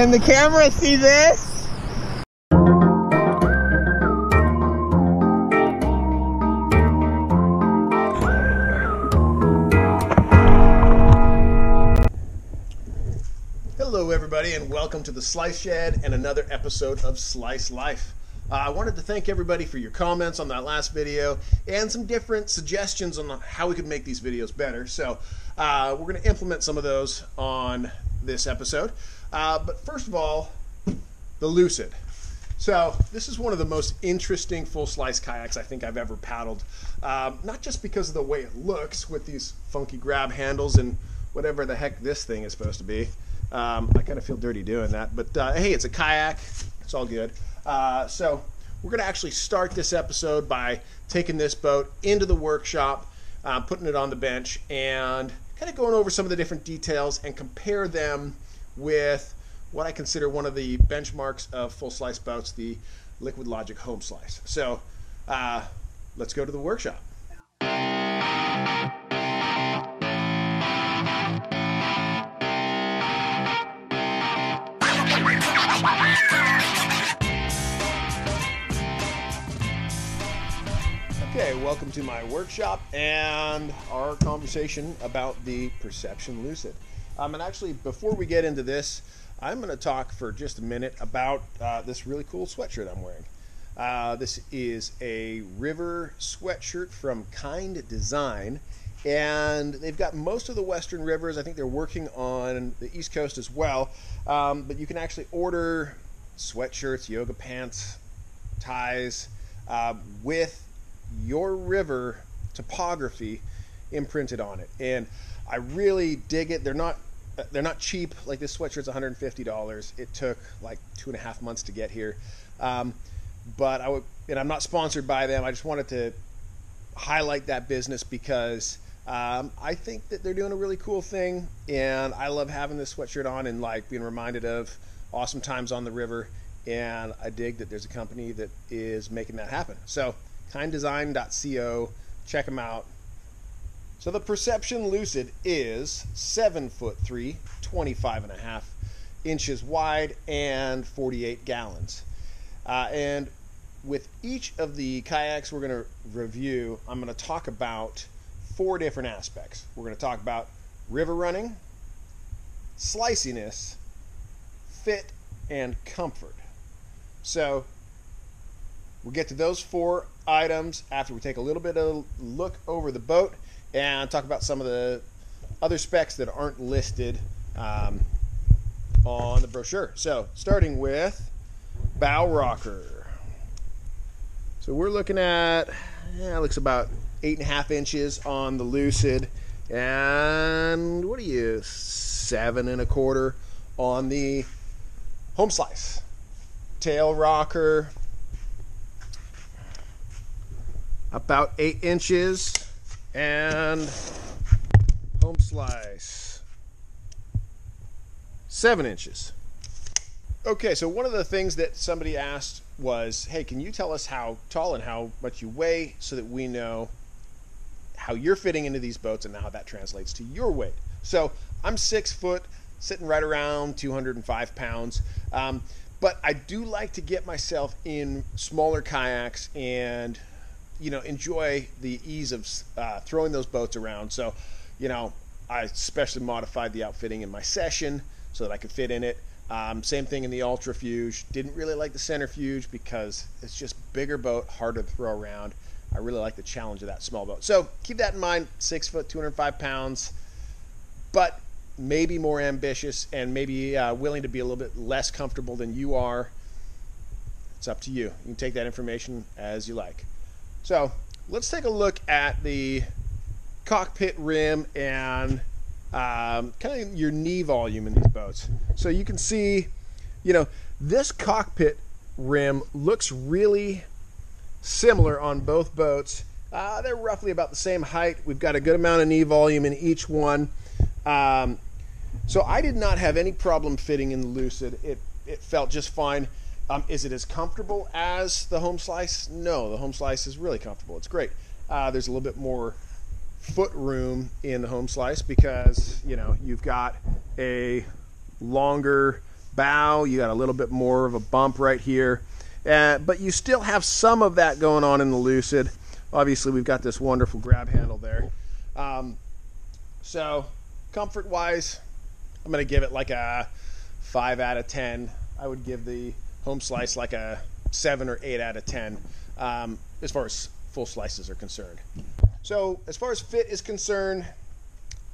Can the camera see this? Hello everybody, and welcome to the Slice Shed and another episode of Slice Life. I wanted to thank everybody for your comments on that last video and some different suggestions on how we could make these videos better. So we're going to implement some of those on this episode. But first of all, the Lucid. So this is one of the most interesting full slice kayaks I think I've ever paddled. Not just because of the way it looks with these funky grab handles and whatever the heck this thing is supposed to be. I kind of feel dirty doing that, but hey, it's a kayak. It's all good. So we're going to actually start this episode by taking this boat into the workshop, putting it on the bench, and kind of going over some of the different details and compare them with what I consider one of the benchmarks of full slice boats, the Liquid Logic Home Slice. So let's go to the workshop. Okay, welcome to my workshop and our conversation about the Perception Lucid. And actually, before we get into this, I'm going to talk for just a minute about this really cool sweatshirt I'm wearing. This is a river sweatshirt from Kind Design, and they've got most of the western rivers. I think they're working on the East Coast as well, but you can actually order sweatshirts, yoga pants, ties with your river topography imprinted on it, and I really dig it. They're not cheap. Like, this sweatshirt's $150. It took like 2.5 months to get here, but I'm not sponsored by them. I just wanted to highlight that business because I think that they're doing a really cool thing, and I love having this sweatshirt on and like being reminded of awesome times on the river, and I dig that there's a company that is making that happen. So kinddesign.co, check them out. So the Perception Lucid is 7'3", 25.5 inches wide, and 48 gallons. And with each of the kayaks we're going to review, I'm going to talk about 4 different aspects. We're going to talk about river running, sliciness, fit, and comfort. So we'll get to those 4 items after we take a little bit of a look over the boat and talk about some of the other specs that aren't listed on the brochure. So starting with bow rocker. So we're looking at, it looks about 8.5 inches on the Lucid, and what are you, 7.25 on the Home Slice. Tail rocker, about 8 inches, and Home Slice 7 inches. Okay, so one of the things that somebody asked was, hey, can you tell us how tall and how much you weigh so that we know how you're fitting into these boats and how that translates to your weight? So I'm 6 foot, sitting right around 205 pounds. But I do like to get myself in smaller kayaks and, enjoy the ease of throwing those boats around. So, I especially modified the outfitting in my session so that I could fit in it. Same thing in the Ultrafuge. Didn't really like the Centrifuge because it's just bigger boat, harder to throw around. I really like the challenge of that small boat. So keep that in mind, 6 foot, 205 pounds, but maybe more ambitious and maybe willing to be a little bit less comfortable than you are. It's up to you. You can take that information as you like. So let's take a look at the cockpit rim and kind of your knee volume in these boats. So you can see, this cockpit rim looks really similar on both boats. They're roughly about the same height. We've got a good amount of knee volume in each one. So I did not have any problem fitting in the Lucid. It felt just fine. Is it as comfortable as the Home Slice? No, the Home Slice is really comfortable. It's great. There's a little bit more foot room in the Home Slice because, you've got a longer bow. You got a little bit more of a bump right here. But you still have some of that going on in the Lucid. Obviously, we've got this wonderful grab handle there. So, comfort-wise, I'm going to give it like a 5 out of 10. I would give the home slice like a 7 or 8 out of 10 as far as full slices are concerned. So, as far as fit is concerned,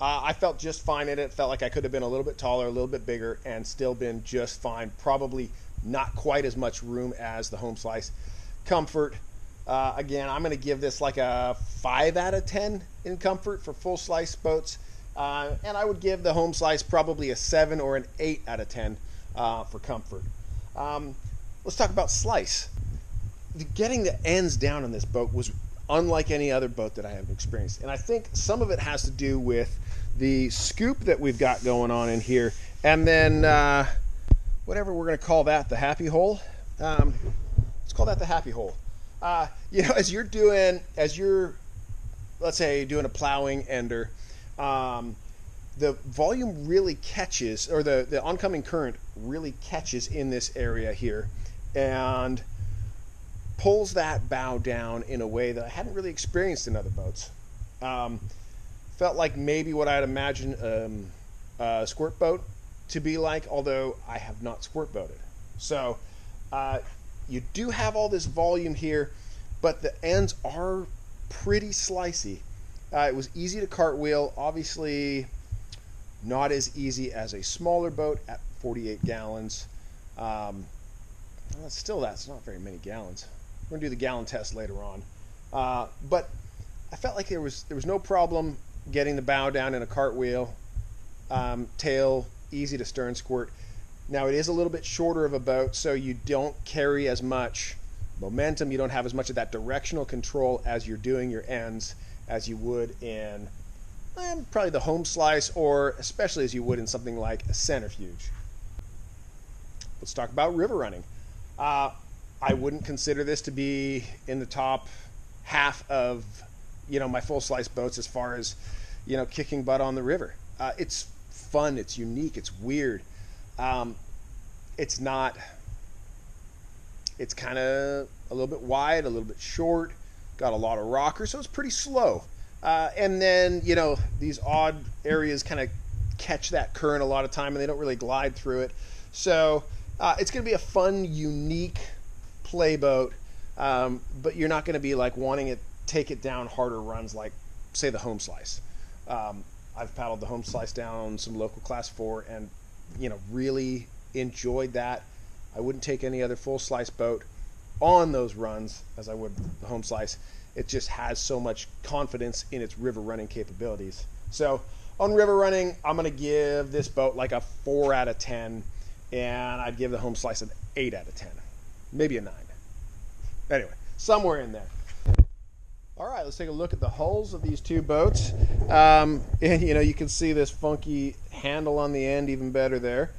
I felt just fine in it. Felt like I could have been a little bit taller, a little bit bigger, and still been just fine. Probably not quite as much room as the home slice. Comfort, again, I'm going to give this like a 5 out of 10 in comfort for full slice boats. And I would give the home slice probably a 7 or an 8 out of 10 for comfort. Let's talk about slice. Getting the ends down on this boat was unlike any other boat that I have experienced. And I think some of it has to do with the scoop that we've got going on in here. And then whatever we're going to call that, the happy hole. Let's call that the happy hole. You know, as you're, let's say, doing a plowing ender, the volume really catches, or the oncoming current really catches in this area here and pulls that bow down in a way that I hadn't really experienced in other boats. Felt like maybe what I'd imagine a squirt boat to be like, although I have not squirt boated. So you do have all this volume here, but the ends are pretty slicey. It was easy to cartwheel, obviously not as easy as a smaller boat at 48 gallons. Still, that's not very many gallons. We're gonna do the gallon test later on. But I felt like there was no problem getting the bow down in a cartwheel. Tail, easy to stern squirt. Now it is a little bit shorter of a boat, so you don't carry as much momentum. You don't have as much of that directional control as you're doing your ends as you would in probably the home slice, or especially as you would in something like a centrifuge. Let's talk about river running. I wouldn't consider this to be in the top half of, you know, my full slice boats as far as, you know, kicking butt on the river. It's fun, it's unique, it's weird. It's kind of a little bit wide, a little bit short, got a lot of rockers, so it's pretty slow. And then, you know, these odd areas kind of catch that current a lot of time and they don't really glide through it. So it's going to be a fun, unique play boat, but you're not going to be like wanting to take it down harder runs like, say, the home slice. I've paddled the home slice down on some local class 4 and, you know, really enjoyed that. I wouldn't take any other full slice boat on those runs as I would the home slice. It just has so much confidence in its river running capabilities. So on river running, I'm going to give this boat like a 4 out of 10, and I'd give the home slice an 8 out of 10, maybe a 9. Anyway, somewhere in there. All right, let's take a look at the hulls of these two boats. And, you know, you can see this funky handle on the end even better there.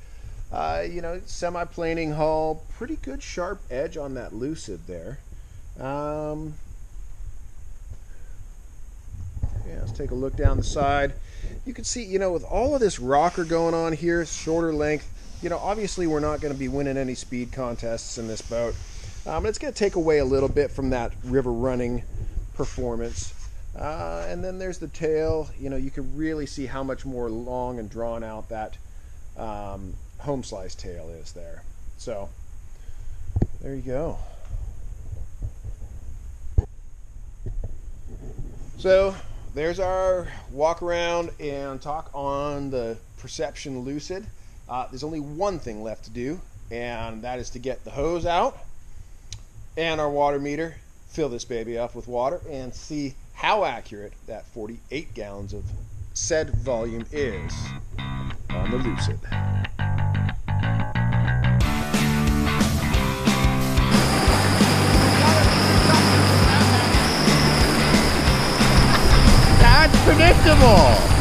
You know, semi-planing hull, pretty good sharp edge on that Lucid there. Yeah, let's take a look down the side. You can see, you know, with all of this rocker going on here, shorter length, you know, obviously we're not going to be winning any speed contests in this boat. It's going to take away a little bit from that river running performance. And then there's the tail. You know, you can really see how much more long and drawn out that home slice tail is there. So there you go. So there's our walk around and talk on the Perception Lucid. There's only one thing left to do, and that is to get the hose out and our water meter, fill this baby up with water, and see how accurate that 48 gallons of said volume is on the Lucid. That's predictable.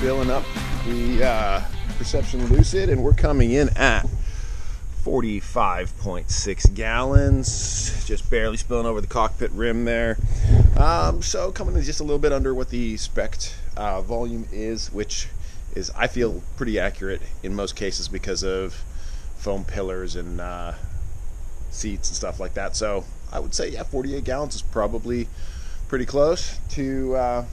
filling up the Perception Lucid, and we're coming in at 45.6 gallons, just barely spilling over the cockpit rim there. So coming in just a little bit under what the spec volume is, which is, I feel, pretty accurate in most cases because of foam pillars and seats and stuff like that. So I would say, yeah, 48 gallons is probably pretty close to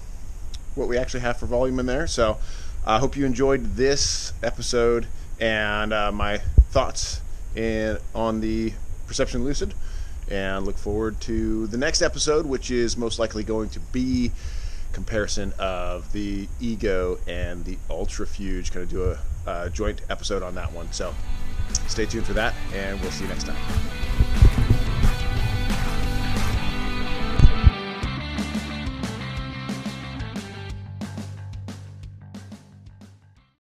what we actually have for volume in there. So I hope you enjoyed this episode and my thoughts on the Perception Lucid, and look forward to the next episode, which is most likely going to be comparison of the Ego and the Ultrafuge. Going to do a joint episode on that one, so stay tuned for that, and we'll see you next time.